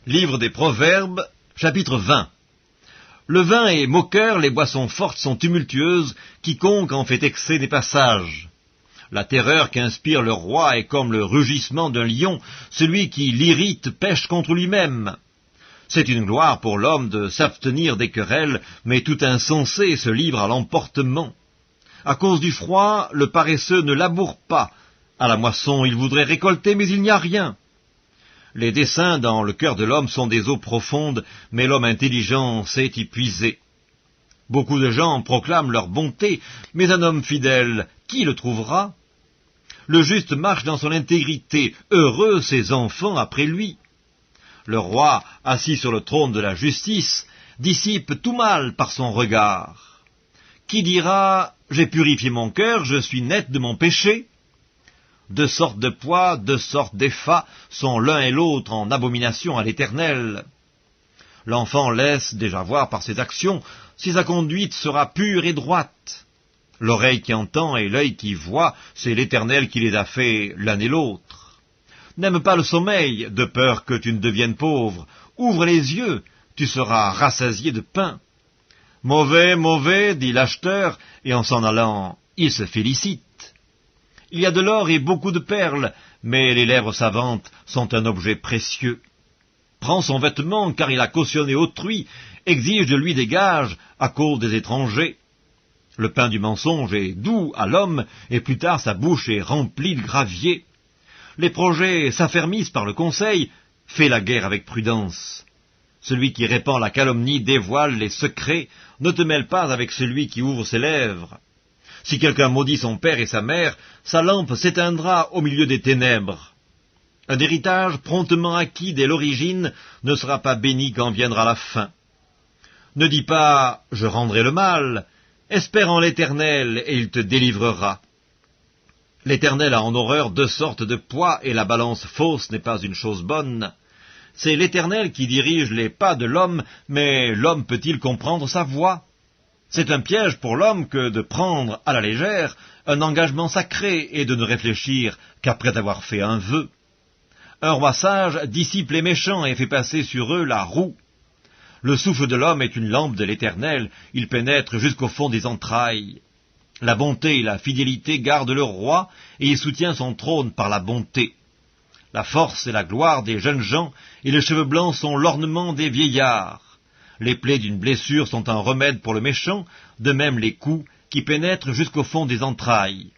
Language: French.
Livre des Proverbes, chapitre 20. Le vin est moqueur, les boissons fortes sont tumultueuses, quiconque en fait excès n'est pas sage. La terreur qu'inspire le roi est comme le rugissement d'un lion, celui qui l'irrite pêche contre lui-même. C'est une gloire pour l'homme de s'abstenir des querelles, mais tout insensé se livre à l'emportement. À cause du froid, le paresseux ne laboure pas. À la moisson, il voudrait récolter, mais il n'y a rien. Les desseins dans le cœur de l'homme sont des eaux profondes, mais l'homme intelligent sait y puiser. Beaucoup de gens proclament leur bonté, mais un homme fidèle, qui le trouvera? Le juste marche dans son intégrité, heureux ses enfants après lui. Le roi, assis sur le trône de la justice, dissipe tout mal par son regard. Qui dira « J'ai purifié mon cœur, je suis net de mon péché » Deux sortes de poids, deux sortes d'effats sont l'un et l'autre en abomination à l'Éternel. L'enfant laisse déjà voir par ses actions si sa conduite sera pure et droite. L'oreille qui entend et l'œil qui voit, c'est l'Éternel qui les a faits l'un et l'autre. N'aime pas le sommeil, de peur que tu ne deviennes pauvre. Ouvre les yeux, tu seras rassasié de pain. Mauvais, mauvais, dit l'acheteur, et en s'en allant, il se félicite. Il y a de l'or et beaucoup de perles, mais les lèvres savantes sont un objet précieux. Prends son vêtement, car il a cautionné autrui, exige de lui des gages à cause des étrangers. Le pain du mensonge est doux à l'homme, et plus tard sa bouche est remplie de gravier. Les projets s'affermissent par le conseil, fais la guerre avec prudence. Celui qui répand la calomnie dévoile les secrets, ne te mêle pas avec celui qui ouvre ses lèvres. Si quelqu'un maudit son père et sa mère, sa lampe s'éteindra au milieu des ténèbres. Un héritage promptement acquis dès l'origine ne sera pas béni quand viendra la fin. Ne dis pas « je rendrai le mal », espère en l'Éternel et il te délivrera. L'Éternel a en horreur deux sortes de poids et la balance fausse n'est pas une chose bonne. C'est l'Éternel qui dirige les pas de l'homme, mais l'homme peut-il comprendre sa voie? C'est un piège pour l'homme que de prendre à la légère un engagement sacré et de ne réfléchir qu'après avoir fait un vœu. Un roi sage dissipe les méchants et fait passer sur eux la roue. Le souffle de l'homme est une lampe de l'Éternel, il pénètre jusqu'au fond des entrailles. La bonté et la fidélité gardent le roi et il soutient son trône par la bonté. La force est la gloire des jeunes gens et les cheveux blancs sont l'ornement des vieillards. Les plaies d'une blessure sont un remède pour le méchant, de même les coups qui pénètrent jusqu'au fond des entrailles.